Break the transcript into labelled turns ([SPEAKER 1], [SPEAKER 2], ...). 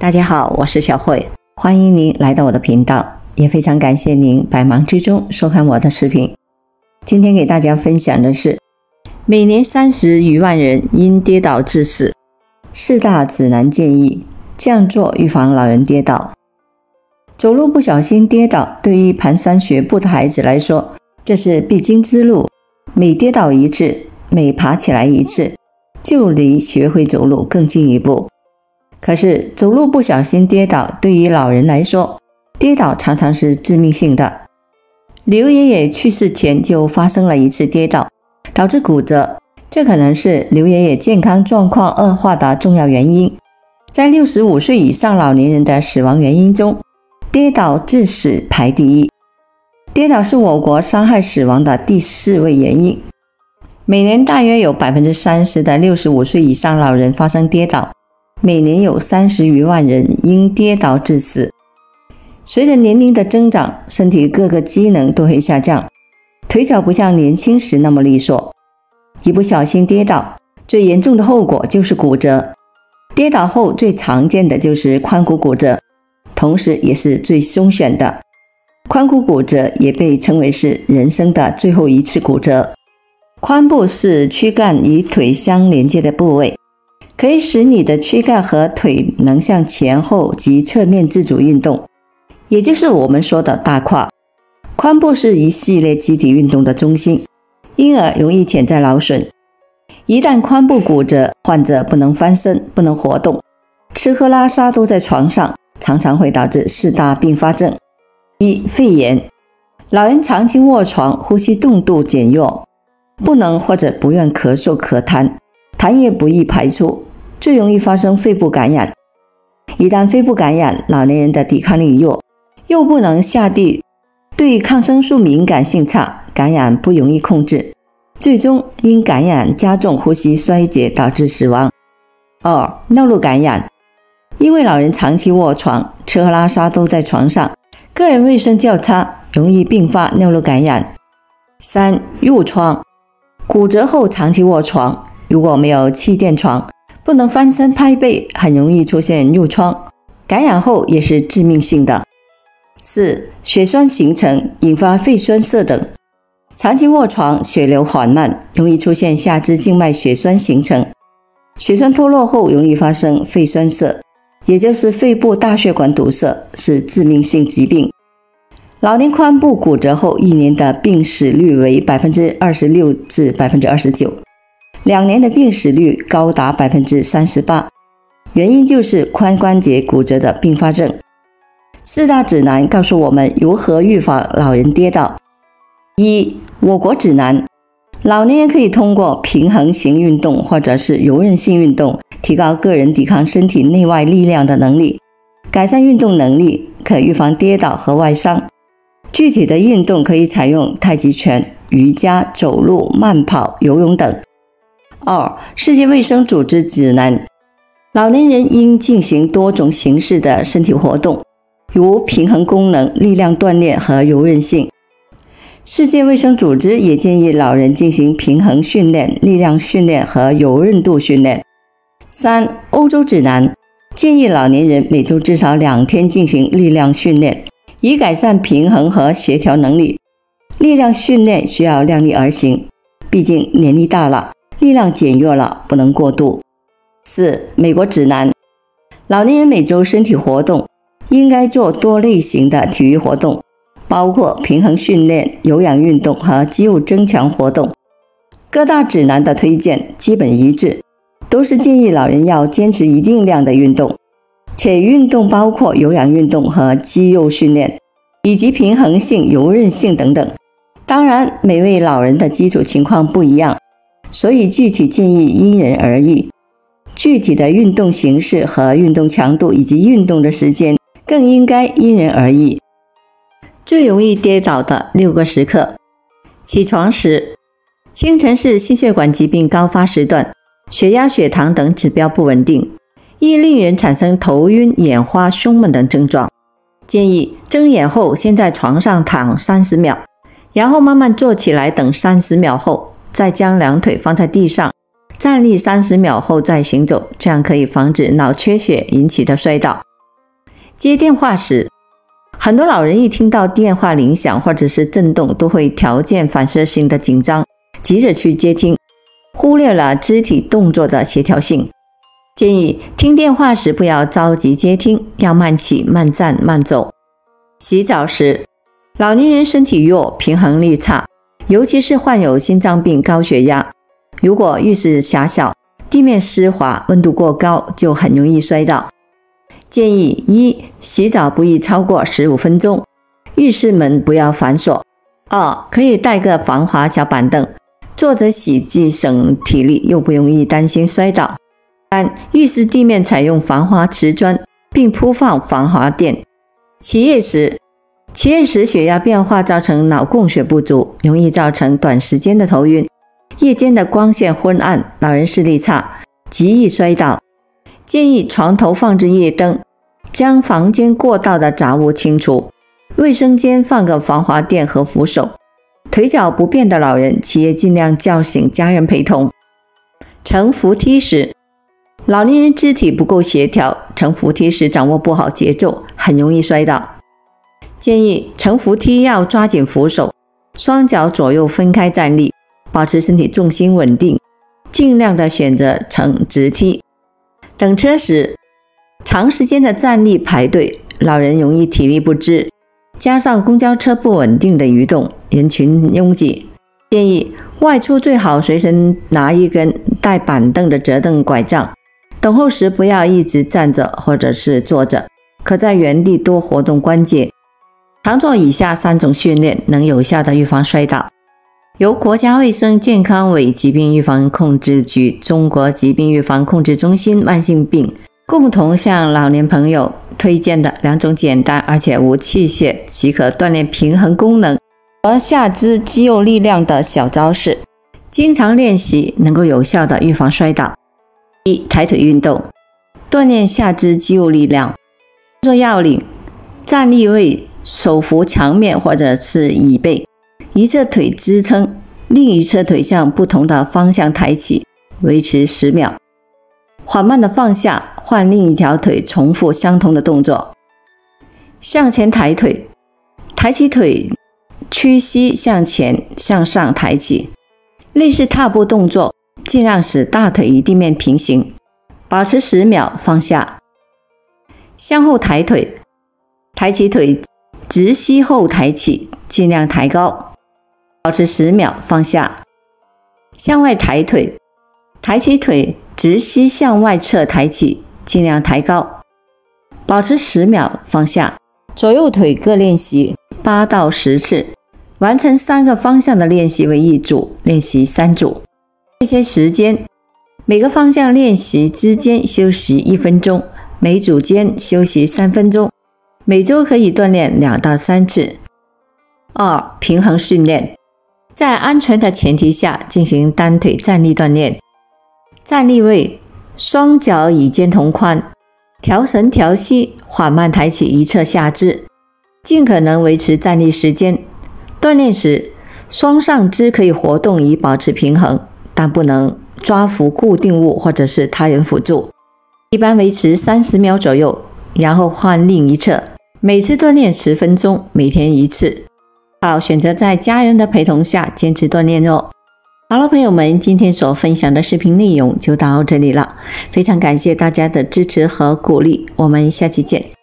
[SPEAKER 1] 大家好，我是小慧，欢迎您来到我的频道，也非常感谢您百忙之中收看我的视频。今天给大家分享的是，每年30余万人因跌倒致死，4大指南建议这样做预防老人跌倒。走路不小心跌倒，对于蹒跚学步的孩子来说，这是必经之路。每跌倒一次，每爬起来一次，就离学会走路更进一步。可是走路不小心跌倒，对于老人来说，跌倒常常是致命性的。刘爷爷去世前就发生了一次跌倒，导致骨折，这可能是刘爷爷健康状况恶化的重要原因。在65岁以上老年人的死亡原因中，跌倒致死排第一。跌倒是我国伤害死亡的第4位原因。每年大约有 30% 的65岁以上老人发生跌倒，每年有30余万人因跌倒致死。随着年龄的增长，身体各个机能都会下降，腿脚不像年轻时那么利索。一不小心跌倒，最严重的后果就是骨折。跌倒后最常见的就是髋骨骨折，同时也是最凶险的。髋骨骨折也被称为是人生的最后一次骨折。髋部是躯干与腿相连接的部位，可以使你的躯干和腿能向前后及侧面自主运动，也就是我们说的大胯。髋部是一系列集体运动的中心，因而容易潜在劳损。一旦髋部骨折，患者不能翻身，不能活动，吃喝拉撒都在床上，常常会导致4大并发症。1. 肺炎。老人长期卧床，呼吸动度减弱，不能或者不愿咳嗽咳痰，痰液不易排出，最容易发生肺部感染。一旦肺部感染，老年人的抵抗力弱，又不能下地，对抗生素敏感性差，感染不容易控制，最终因感染加重呼吸衰竭导致死亡。2. 尿路感染。因为老人长期卧床，吃喝拉撒都在床上，个人卫生较差，容易并发尿路感染。3. 褥疮。骨折后长期卧床，如果没有气垫床，不能翻身拍背，很容易出现褥疮，感染后也是致命性的。4. 血栓形成，引发肺栓塞等。长期卧床，血流缓慢，容易出现下肢静脉血栓形成，血栓脱落后容易发生肺栓塞，也就是肺部大血管堵塞，是致命性疾病。老年髋部骨折后1年的病死率为 26% 至 29%，2年的病死率高达 38%， 原因就是髋关节骨折的并发症。4大指南告诉我们如何预防老人跌倒。1. 我国指南。老年人可以通过平衡型运动或者是柔韧性运动，提高个人抵抗身体内外力量的能力，改善运动能力，可预防跌倒和外伤。具体的运动可以采用太极拳、瑜伽、走路、慢跑、游泳等。2. 世界卫生组织指南。老年人应进行多种形式的身体活动，如平衡功能、力量锻炼和柔韧性。世界卫生组织也建议老人进行平衡训练、力量训练和柔韧度训练。3. 欧洲指南。建议老年人每周至少2天进行力量训练，以改善平衡和协调能力。力量训练需要量力而行，毕竟年龄大了，力量减弱了，不能过度。4. 美国指南。老年人每周身体活动应该做多类型的体育活动，包括平衡训练、有氧运动和肌肉增强活动。各大指南的推荐基本一致，都是建议老人要坚持一定量的运动，且运动包括有氧运动和肌肉训练，以及平衡性、柔韧性等等。当然，每位老人的基础情况不一样，所以具体建议因人而异。具体的运动形式和运动强度以及运动的时间更应该因人而异。最容易跌倒的6个时刻。起床时。清晨是心血管疾病高发时段，血压、血糖等指标不稳定，易令人产生头晕、眼花、胸闷等症状。建议睁眼后先在床上躺30秒，然后慢慢坐起来等30秒后，再将两腿放在地上，站立30秒后再行走，这样可以防止脑缺血引起的摔倒。接电话时，很多老人一听到电话铃响或者是震动，都会条件反射性的紧张，急着去接听，忽略了肢体动作的协调性。建议听电话时不要着急接听，要慢起、慢站、慢走。洗澡时，老年人身体弱，平衡力差，尤其是患有心脏病、高血压。如果浴室狭小，地面湿滑，温度过高，就很容易摔倒。建议一、洗澡不宜超过15分钟，浴室门不要反锁。二、可以带个防滑小板凳，坐着洗既省体力，又不容易担心摔倒。三、浴室地面采用防滑瓷砖，并铺放防滑垫。起夜时血压变化造成脑供血不足，容易造成短时间的头晕。夜间的光线昏暗，老人视力差，极易摔倒。建议床头放置夜灯，将房间过道的杂物清除。卫生间放个防滑垫和扶手。腿脚不便的老人，企业尽量叫醒家人陪同。乘扶梯时，老年人肢体不够协调，乘扶梯时掌握不好节奏，很容易摔倒。建议乘扶梯要抓紧扶手，双脚左右分开站立，保持身体重心稳定，尽量的选择乘直梯。等车时，长时间的站立排队，老人容易体力不支，加上公交车不稳定的移动，人群拥挤，建议外出最好随身拿一根带板凳的折凳拐杖。等候时不要一直站着或者是坐着，可在原地多活动关节。常做以下3种训练，能有效的预防摔倒。由国家卫生健康委疾病预防控制局、中国疾病预防控制中心慢性病共同向老年朋友推荐的2种简单而且无器械即可锻炼平衡功能和下肢肌肉力量的小招式，经常练习能够有效的预防摔倒。一、抬腿运动，锻炼下肢肌肉力量。做要领：站立位手扶墙面或者是椅背，一侧腿支撑，另一侧腿向不同的方向抬起，维持10秒。缓慢的放下，换另一条腿，重复相同的动作。向前抬腿，抬起腿，屈膝向前向上抬起，类似踏步动作，尽量使大腿与地面平行，保持10秒，放下。向后抬腿，抬起腿，直膝后抬起，尽量抬高，保持10秒，放下。向外抬腿，抬起腿，直膝向外侧抬起，尽量抬高，保持10秒，放下。左右腿各练习8到10次，完成3个方向的练习为1组，练习3组。这些时间，每个方向练习之间休息1分钟，每组间休息3分钟，每周可以锻炼2到3次。2、平衡训练，在安全的前提下进行单腿站立锻炼。站立位，双脚与肩同宽，调绳调膝，缓慢抬起一侧下肢，尽可能维持站立时间。锻炼时，双上肢可以活动以保持平衡，但不能抓扶固定物或者是他人辅助。一般维持30秒左右，然后换另一侧。每次锻炼10分钟，每天1次。好，选择在家人的陪同下坚持锻炼哦。好了，朋友们，今天所分享的视频内容就到这里了，非常感谢大家的支持和鼓励，我们下期见。